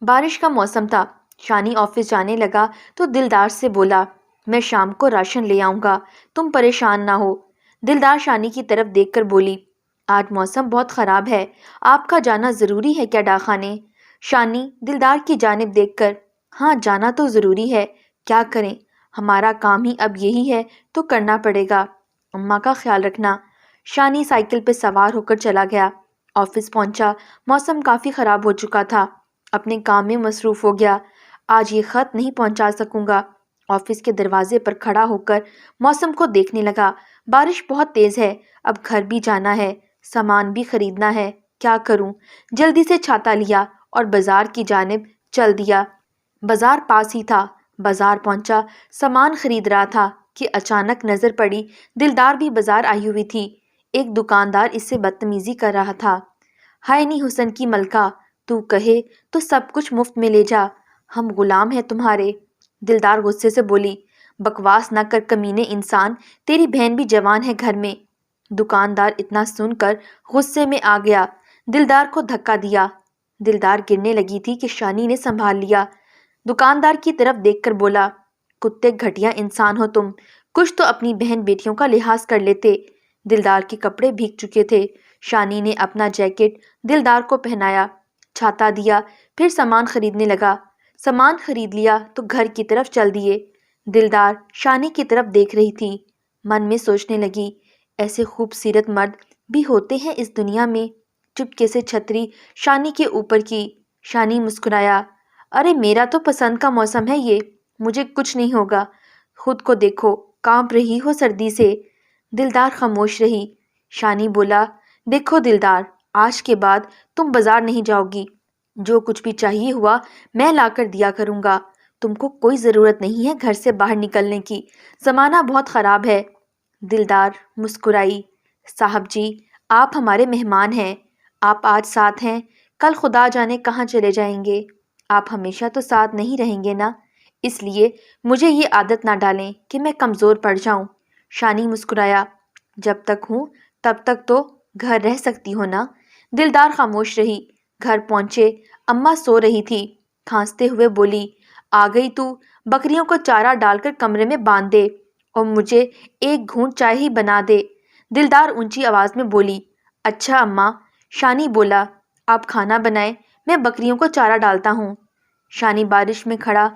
بارش کا موسم تھا۔ شانی آفس جانے لگا تو دلدار سے بولا، میں شام کو راشن لے آؤں گا، تم پریشان نہ ہو۔ دلدار شانی کی طرف دیکھ کر بولی، آج موسم بہت خراب ہے، آپ کا جانا ضروری ہے کیا ڈاکخانے؟ شانی دلدار کی جانب دیکھ کر، ہاں جانا تو ضروری ہے، کیا کریں، ہمارا کام ہی اب یہی ہے تو کرنا پڑے گا، اماں کا خیال رکھنا۔ شانی سائیکل پہ سوار ہو کر چلا گیا۔ آفس پہنچا، موسم کافی خراب ہو چکا تھا، اپنے کام میں مصروف ہو گیا۔ آج یہ خط نہیں پہنچا سکوں گا۔ آفس کے دروازے پر کھڑا ہو کر موسم کو دیکھنے لگا۔ بارش بہت تیز ہے، اب گھر بھی جانا ہے، سامان بھی خریدنا ہے، کیا کروں؟ جلدی سے چھاتا لیا اور بازار کی جانب چل دیا۔ بازار پاس ہی تھا۔ بازار پہنچا، سامان خرید رہا تھا کہ اچانک نظر پڑی دلدار بھی بازار آئی ہوئی تھی۔ ایک دکاندار اس سے بدتمیزی کر رہا تھا۔ ہائے نی حسن کی ملکہ، تو کہے تو سب کچھ مفت میں لے جا، ہم غلام ہیں تمہارے۔ دلدار غصے سے بولی، بکواس نہ کر کمینے انسان، تیری بہن بھی جوان ہے گھر میں۔ دکاندار اتنا سن کر غصے میں آ گیا، دلدار کو دھکا دیا۔ دلدار گرنے لگی تھی کہ شانی نے سنبھال لیا۔ دکاندار کی طرف دیکھ کر بولا، کتے گھٹیا انسان ہو تم، کچھ تو اپنی بہن بیٹیوں کا لحاظ کر لیتے۔ دلدار کے کپڑے بھیگ چکے تھے۔ شانی نے اپنا جیکٹ دلدار کو پہنایا، چھاتا دیا، پھر سامان خریدنے لگا۔ سامان خرید لیا تو گھر کی طرف چل دیے۔ دلدار شانی کی طرف دیکھ رہی تھی، من میں سوچنے لگی، ایسے خوبصورت مرد بھی ہوتے ہیں اس دنیا میں۔ چپکے سے چھتری شانی کے اوپر کی۔ شانی مسکرایا، ارے میرا تو پسند کا موسم ہے یہ، مجھے کچھ نہیں ہوگا، خود کو دیکھو، کانپ رہی ہو سردی سے۔ دلدار خاموش رہی۔ شانی بولا، دیکھو دلدار، آج کے بعد تم بازار نہیں جاؤ گی، جو کچھ بھی چاہیے ہوا میں لا کر دیا کروں گا، تم کو کوئی ضرورت نہیں ہے گھر سے باہر نکلنے کی، زمانہ بہت خراب ہے۔ دلدار مسکرائی، صاحب جی آپ ہمارے مہمان ہیں، آپ آج ساتھ ہیں، کل خدا جانے کہاں چلے جائیں گے، آپ ہمیشہ تو ساتھ نہیں رہیں گے نا، اس لیے مجھے یہ عادت نہ ڈالیں کہ میں کمزور پڑ جاؤں۔ شانی مسکرایا، جب تک ہوں تب تک تو گھر رہ سکتی ہو نا۔ دلدار خاموش رہی۔ گھر پہنچے، اماں سو رہی تھی، کھانستے ہوئے بولی، آ گئی تو، بکریوں کو چارہ ڈال کر کمرے میں باندھ دے اور مجھے ایک گھونٹ چائے ہی بنا دے۔ دلدار اونچی آواز میں بولی، اچھا اماں۔ شانی بولا، آپ کھانا بنائیں، میں بکریوں کو چارہ ڈالتا ہوں۔ شانی بارش میں کھڑا،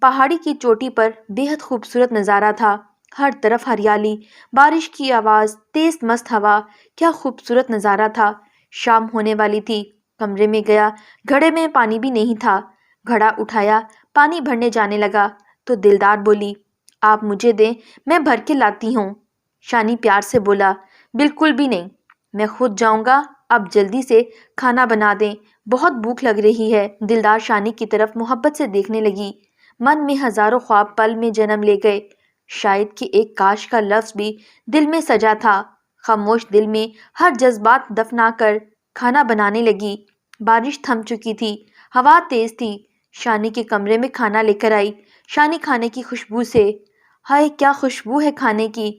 پہاڑی کی چوٹی پر بے حد خوبصورت نظارہ تھا، ہر طرف ہریالی، بارش کی آواز، تیز مست ہوا، کیا خوبصورت نظارہ تھا۔ شام ہونے والی تھی، کمرے میں گیا، گھڑے میں پانی بھی نہیں تھا، گھڑا اٹھایا، پانی بھرنے جانے لگا تو دلدار بولی، آپ مجھے دیں، میں بھر کے لاتی ہوں۔ شانی پیار سے بولا، بالکل بھی نہیں، میں خود جاؤں گا، اب جلدی سے کھانا بنا دیں، بہت بھوک لگ رہی ہے۔ دلدار شانی کی طرف محبت سے دیکھنے لگی، من میں ہزاروں خواب پل میں جنم لے گئے، شاید کہ ایک کاش کا لفظ بھی دل میں سجا تھا۔ خاموش دل میں ہر جذبات دفنا کر کھانا بنانے لگی۔ بارش تھم چکی تھی، ہوا تیز تھی۔ شانی کے کمرے میں کھانا لے کر آئی۔ شانی کھانے کی خوشبو سے، ہائے کیا خوشبو ہے کھانے کی،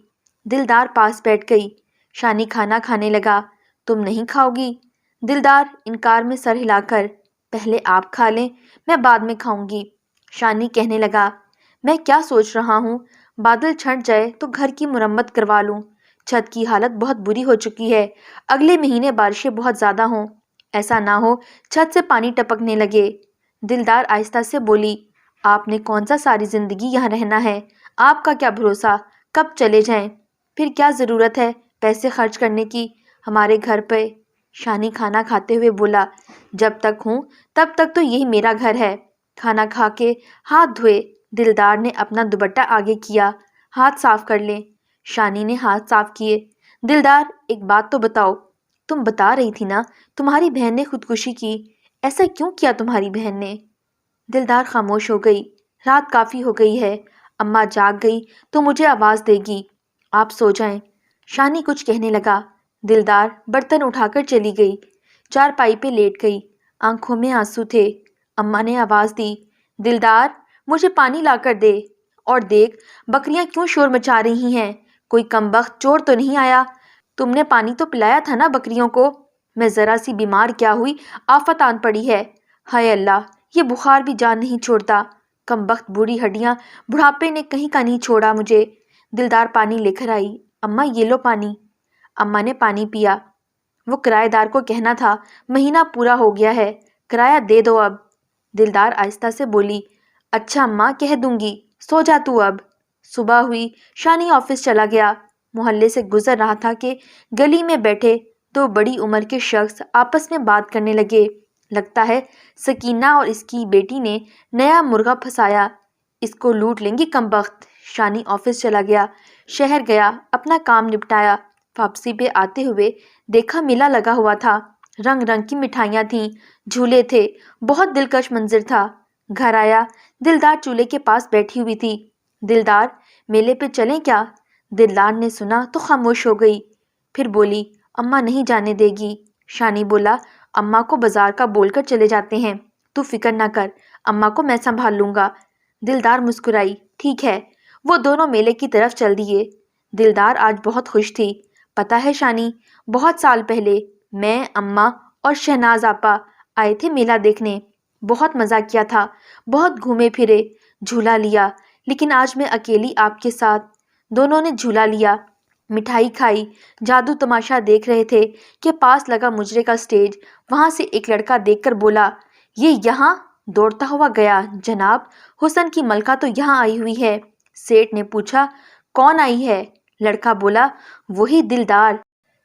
دلدار پاس بیٹھ گئی۔ شانی کھانا کھانے لگا، تم نہیں کھاؤ گی؟ دلدار انکار میں سر ہلا کر، پہلے آپ کھا لیں، میں بعد میں کھاؤں گی۔ شانی کہنے لگا، میں کیا سوچ رہا ہوں، بادل چھٹ جائے تو گھر کی مرمت کروا لوں، چھت کی حالت بہت بری ہو چکی ہے، اگلے مہینے بارشیں بہت زیادہ ہوں، ایسا نہ ہو چھت سے پانی ٹپکنے لگے۔ دلدار آہستہ سے بولی، آپ نے کون سا ساری زندگی یہاں رہنا ہے، آپ کا کیا بھروسہ کب چلے جائیں، پھر کیا ضرورت ہے پیسے خرچ کرنے کی ہمارے گھر پہ۔ شانی کھانا کھاتے ہوئے بولا، جب تک ہوں تب تک تو یہی میرا گھر ہے۔ کھانا کھا کے ہاتھ دھوئے، دلدار نے اپنا دوپٹہ آگے کیا، ہاتھ صاف کر لیں۔ شانی نے ہاتھ صاف کیے۔ دلدار ایک بات تو بتاؤ، تم بتا رہی تھی نا تمہاری بہن نے خودکشی کی، ایسا کیوں کیا تمہاری بہن نے؟ دلدار خاموش ہو گئی، رات کافی ہو گئی ہے، اماں جاگ گئی تو مجھے آواز دے گی، آپ سو جائیں۔ شانی کچھ کہنے لگا، دلدار برتن اٹھا کر چلی گئی، چارپائی پہ لیٹ گئی، آنکھوں میں آنسو تھے۔ اماں نے آواز دی، دلدار مجھے پانی لا کر دے، اور دیکھ بکریاں کیوں شور مچا رہی ہیں، کوئی کمبخت چور تو نہیں آیا، تم نے پانی تو پلایا تھا نا بکریوں کو، میں ذرا سی بیمار کیا ہوئی آفت آن پڑی ہے، ہائے اللہ یہ بخار بھی جان نہیں چھوڑتا، کمبخت بوڑھی ہڈیاں، بڑھاپے نے کہیں کا نہیں چھوڑا مجھے۔ دلدار پانی لے کر آئی۔ اماں یہ لو پانی۔ اماں نے پانی پیا۔ وہ کرایہ دار کو کہنا تھا مہینہ پورا ہو گیا ہے، کرایہ دے دو اب۔ دلدار آہستہ سے بولی، اچھا اماں کہہ دوں گی، سو جا تو اب۔ صبح ہوئی، شانی آفس چلا گیا۔ محلے سے گزر رہا تھا کہ گلی میں بیٹھے دو بڑی عمر کے شخص آپس میں بات کرنے لگے۔ لگتا ہے سکینہ اور اس کی بیٹی نے نیا مرغا پھنسایا، اس کو لوٹ لیں گی کمبخت۔ شانی آفس چلا گیا، شہر گیا، اپنا کام نپٹایا۔ واپسی پہ آتے ہوئے دیکھا میلہ لگا ہوا تھا، رنگ رنگ کی مٹھائیاں تھیں، جھولے تھے، بہت دلکش منظر تھا۔ گھر آیا، دلدار چولہے کے پاس بیٹھی ہوئی تھی۔ دلدار میلے پہ چلیں کیا؟ دلدار نے سنا تو خاموش ہو گئی، پھر بولی، اماں نہیں جانے دے گی۔ شانی بولا، اماں کو بازار کا بول کر چلے جاتے ہیں، تو فکر نہ کر، اماں کو میں سنبھال لوں گا۔ دلدار مسکرائی، ٹھیک ہے۔ وہ دونوں میلے کی طرف چل دیے۔ دلدار آج بہت خوش تھی۔ پتہ ہے شانی، بہت سال پہلے میں، اماں اور شہناز آپا آئے تھے میلہ دیکھنے، بہت مزہ کیا تھا، بہت گھومے پھرے، جھولا لیا، لیکن آج میں اکیلی آپ کے ساتھ۔ دونوں نے جھولا لیا، مٹھائی کھائی، جادو تماشا دیکھ رہے تھے کہ پاس لگا مجرے کا سٹیج، وہاں سے ایک لڑکا دیکھ کر بولا، یہ یہاں؟ دوڑتا ہوا گیا، جناب، حسن کی ملکہ تو یہاں آئی ہوئی ہے۔ سیٹھ نے پوچھا، کون آئی ہے؟ لڑکا بولا، وہی دلدار۔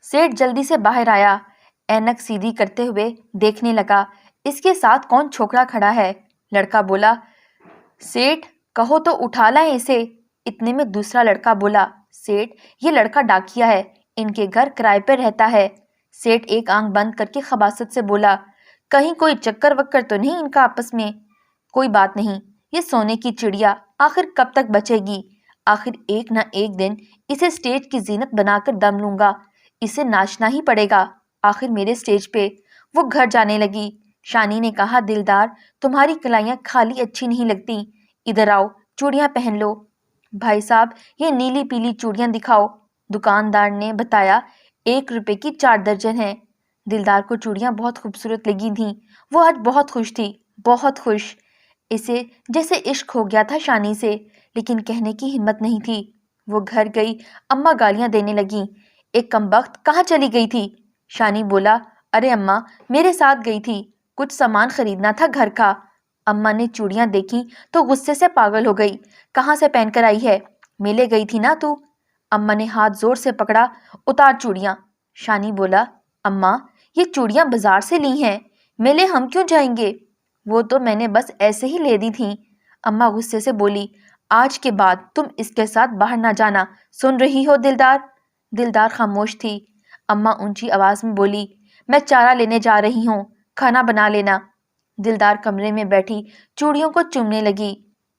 سیٹھ جلدی سے باہر آیا، اینک سیدھی کرتے ہوئے دیکھنے لگا، اس کے ساتھ کون چھوکرا کھڑا ہے؟ لڑکا بولا، سیٹھ کہو تو اٹھا لائیں اسے۔ اتنے میں دوسرا لڑکا بولا، سیٹھ یہ لڑکا ڈاکیا ہے، ان کے گھر کرائے پہ رہتا ہے۔ سیٹھ ایک آنکھ بند کر کے خباثت سے بولا، کہیں کوئی چکر وکر تو نہیں ان کا آپس میں؟ کوئی بات نہیں، یہ سونے کی چڑیا آخر کب تک بچے گی؟ آخر ایک نہ ایک دن اسے سٹیج کی زینت بنا کر دم لوں گا، اسے ناچنا ہی پڑے گا آخر میرے سٹیج پہ۔ وہ گھر جانے لگی۔ شانی نے کہا، دلدار تمہاری کلائیاں خالی اچھی نہیں لگتی، ادھر آؤ، چوڑیاں پہن لو۔ بھائی صاحب یہ نیلی پیلی چوڑیاں دکھاؤ۔ دکاندار نے بتایا 1 روپے کی 4 درجن ہیں۔ دلدار کو چوڑیاں بہت خوبصورت لگی تھیں، وہ آج بہت خوش تھی، بہت خوش۔ اسے جیسے عشق ہو گیا تھا شانی سے، لیکن کہنے کی ہمت نہیں تھی۔ وہ گھر گئی، اماں گالیاں دینے لگیں، ایک کمبخت کہاں چلی گئی تھی؟ شانی بولا، ارے اماں میرے ساتھ گئی تھی، کچھ سامان خریدنا تھا گھر کا۔ اماں نے چوڑیاں دیکھی تو غصے سے پاگل ہو گئی، کہاں سے پہن کر آئی ہے؟ میلے گئی تھی نا تو؟ اماں نے ہاتھ زور سے پکڑا، اتار چوڑیاں۔ شانی بولا، اماں یہ چوڑیاں بازار سے لی ہیں، میلے ہم کیوں جائیں گے؟ وہ تو میں نے بس ایسے ہی لے دی تھیں۔ اماں غصے سے بولی، آج کے بعد تم اس کے ساتھ باہر نہ جانا، سن رہی ہو دلدار؟ دلدار خاموش تھی۔ اماں اونچی آواز میں بولی، میں چارہ لینے جا رہی ہوں، کھانا بنا لینا۔ دلدار کمرے میں بیٹھی چوڑیوں کو چومنے لگی،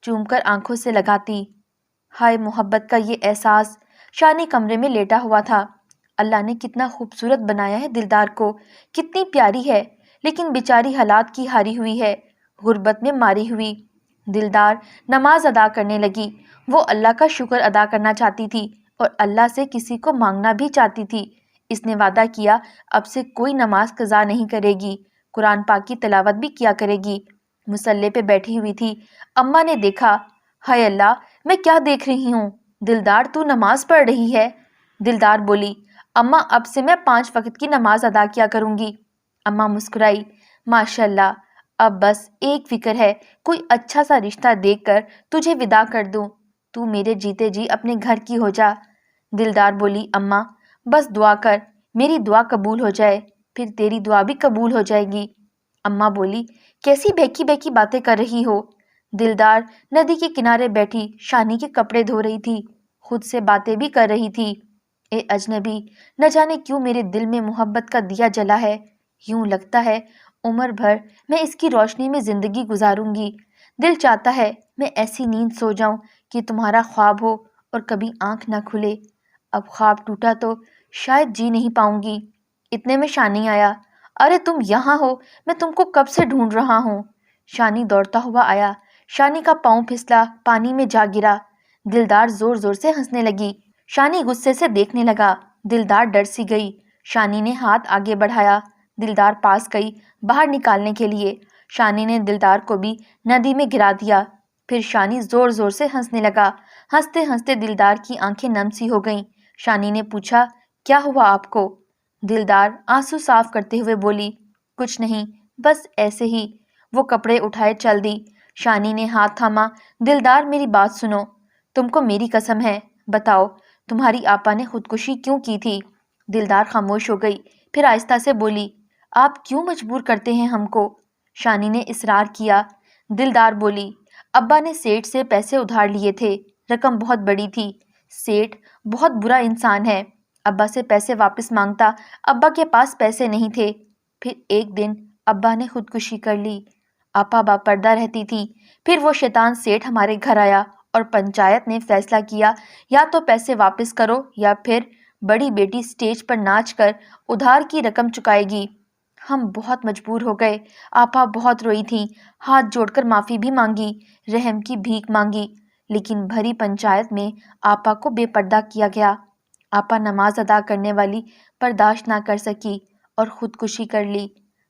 چوم کر آنکھوں سے لگاتی۔ ہائے محبت کا یہ احساس! شانی کمرے میں لیٹا ہوا تھا۔ اللہ نے کتنا خوبصورت بنایا ہے دلدار کو، کتنی پیاری ہے، لیکن بیچاری حالات کی ہاری ہوئی ہے، غربت میں ماری ہوئی۔ دلدار نماز ادا کرنے لگی، وہ اللہ کا شکر ادا کرنا چاہتی تھی اور اللہ سے کسی کو مانگنا بھی چاہتی تھی۔ اس نے وعدہ کیا اب سے کوئی نماز قضا نہیں کرے گی، قرآن پاک کی تلاوت بھی کیا کرے گی۔ مصلے پہ بیٹھی ہوئی تھی، اماں نے دیکھا، ہائے اللہ میں کیا دیکھ رہی ہوں، دلدار تو نماز پڑھ رہی ہے۔ دلدار بولی، اماں اب سے میں 5 وقت کی نماز ادا کیا کروں گی۔ اماں مسکرائی، ماشاء اللہ، اب بس ایک فکر ہے، کوئی اچھا سا رشتہ دیکھ کر تجھے ودا کر دوں، تو میرے جیتے جی اپنے گھر کی ہو جا۔ دلدار بولی، اماں بس دعا کر، میری دعا قبول ہو جائے، پھر تیری دعا بھی قبول ہو جائے گی۔ اماں بولی، کیسی بہکی بہکی باتیں کر رہی ہو؟ دلدار ندی کے کنارے بیٹھی شانی کے کپڑے دھو رہی تھی، خود سے باتیں بھی کر رہی تھی۔ اے اجنبی، نہ جانے کیوں میرے دل میں محبت کا دیا جلا ہے، یوں لگتا ہے عمر بھر میں اس کی روشنی میں زندگی گزاروں گی۔ دل چاہتا ہے میں ایسی نیند سو جاؤں کہ تمہارا خواب ہو اور کبھی آنکھ نہ کھلے۔ اب خواب ٹوٹا تو شاید جی نہیں پاؤں گی۔ اتنے میں شانی آیا، ارے تم یہاں ہو، میں تم کو کب سے ڈھونڈ رہا ہوں۔ شانی دوڑتا ہوا آیا، شانی کا پاؤں پھسلا، پانی میں جا گرا۔ دلدار زور زور سے ہنسنے لگی، شانی غصے سے دیکھنے لگا، دلدار ڈر سی گئی۔ شانی نے ہاتھ آگے بڑھایا، دلدار پاس گئی باہر نکالنے کے لیے۔ شانی نے دلدار کو بھی ندی میں گرا دیا۔ پھر شانی زور زور سے ہنسنے لگا۔ ہنستے ہنستے دلدار کی آنکھیں نم سی ہو گئیں۔ شانی نے پوچھا، کیا ہوا آپ کو؟ دلدار آنسو صاف کرتے ہوئے بولی، کچھ نہیں، بس ایسے ہی۔ وہ کپڑے اٹھائے چل دی۔ شانی نے ہاتھ تھاما، دلدار میری بات سنو، تم کو میری قسم ہے، بتاؤ تمہاری آپا نے خودکشی کیوں کی تھی؟ دلدار خاموش ہو گئی، پھر آہستہ سے بولی، آپ کیوں مجبور کرتے ہیں ہم کو؟ شانی نے اصرار کیا۔ دلدار بولی، ابا نے سیٹھ سے پیسے ادھار لیے تھے، رقم بہت بڑی تھی۔ سیٹھ بہت برا انسان ہے، ابا سے پیسے واپس مانگتا، ابا کے پاس پیسے نہیں تھے۔ پھر ایک دن ابا نے خودکشی کر لی۔ آپا با پردہ رہتی تھی۔ پھر وہ شیطان سیٹھ ہمارے گھر آیا اور پنچایت نے فیصلہ کیا، یا تو پیسے واپس کرو یا پھر بڑی بیٹی سٹیج پر ناچ کر ادھار کی رقم چکائے گی۔ ہم بہت مجبور ہو گئے۔ آپا بہت روئی تھی، ہاتھ جوڑ کر معافی بھی مانگی، رحم کی بھیک مانگی، لیکن بھری پنچایت میں آپا کو بے پردہ کیا گیا۔ آپا نماز ادا کرنے والی برداشت نہ کر سکی اور خودکشی کر لی۔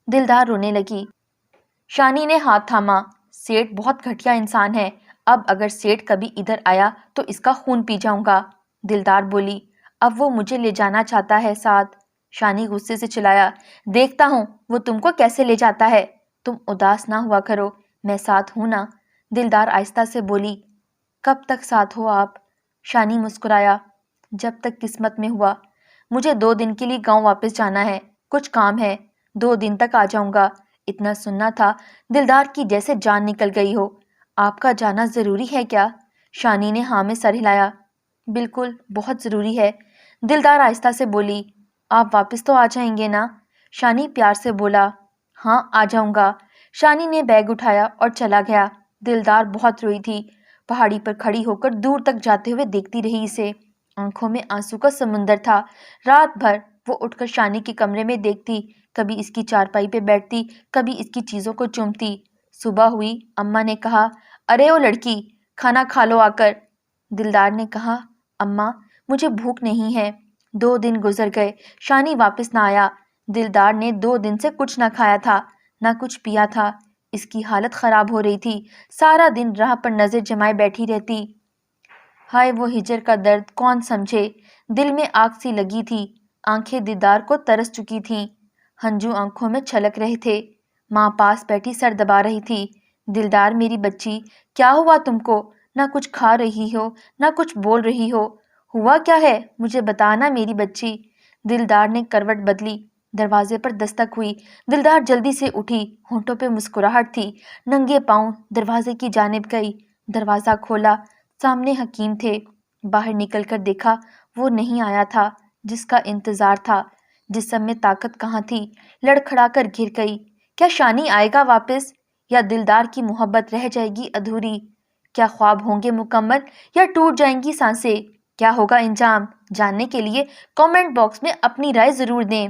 دلدار رونے لگی۔ شانی نے ہاتھ تھاما، سیٹھ بہت گھٹیا انسان ہے، اب اگر سیٹھ کبھی ادھر آیا تو اس کا خون پی جاؤں گا۔ دلدار بولی، اب وہ مجھے لے جانا چاہتا ہے ساتھ۔ شانی غصے سے چلایا، دیکھتا ہوں وہ تم کو کیسے لے جاتا ہے، تم اداس نہ ہوا کرو، میں ساتھ ہوں نا۔ دلدار آہستہ سے بولی، کب تک ساتھ ہو آپ؟ شانی مسکرایا، جب تک قسمت میں ہوا۔ مجھے 2 دن کے لیے گاؤں واپس جانا ہے، کچھ کام ہے، 2 دن تک آ جاؤں گا۔ اتنا سننا تھا دلدار کی جیسے جان نکل گئی ہو۔ آپ کا جانا ضروری ہے کیا؟ شانی نے ہاں میں سر ہلایا، بالکل بہت ضروری ہے۔ دلدار آہستہ سے بولی، آپ واپس تو آ جائیں گے نا؟ شانی پیار سے بولا، ہاں آ جاؤں گا۔ شانی نے بیگ اٹھایا اور چلا گیا۔ دلدار بہت روئی تھی، پہاڑی پر کھڑی ہو کر دور تک جاتے ہوئے دیکھتی رہی اسے۔ آنکھوں میں آنسو کا سمندر تھا۔ رات بھر وہ اٹھ کر شانی کے کمرے میں دیکھتی، کبھی اس کی چارپائی پہ بیٹھتی، کبھی اس کی چیزوں کو چومتی۔ صبح ہوئی، اماں نے کہا، ارے او لڑکی، کھانا کھا لو آ کر۔ دلدار نے کہا، اماں مجھے بھوک نہیں ہے۔ 2 دن گزر گئے، شانی واپس نہ آیا۔ دلدار نے 2 دن سے کچھ نہ کھایا تھا، نہ کچھ پیا تھا۔ اس کی حالت خراب ہو رہی تھی، سارا دن راہ پر نظر جمائے بیٹھی رہتی۔ ہائے وہ ہجر کا درد کون سمجھے، دل میں آگ سی لگی تھی، آنکھیں دیدار کو ترس چکی تھیں، ہنجو آنکھوں میں چھلک رہے تھے۔ ماں پاس بیٹھی سر دبا رہی تھی، دلدار میری بچی، کیا ہوا تم کو؟ نہ کچھ کھا رہی ہو، نہ کچھ بول رہی ہو، ہوا کیا ہے مجھے بتانا میری بچی۔ دلدار نے کروٹ بدلی، دروازے پر دستک ہوئی۔ دلدار جلدی سے اٹھی، ہونٹوں پہ مسکراہٹ تھی، ننگے پاؤں دروازے کی جانب گئی۔ دروازہ کھولا، سامنے حکیم تھے۔ باہر نکل کر دیکھا، وہ نہیں آیا تھا جس کا انتظار تھا۔ جسم میں طاقت کہاں تھی، لڑکھڑا کر گر گئی۔ کیا شانی آئے گا واپس، یا دلدار کی محبت رہ جائے گی ادھوری؟ کیا خواب ہوں گے مکمل یا ٹوٹ جائیں گی سانسیں؟ کیا ہوگا انجام؟ جاننے کے لیے کامنٹ باکس میں اپنی رائے ضرور دیں۔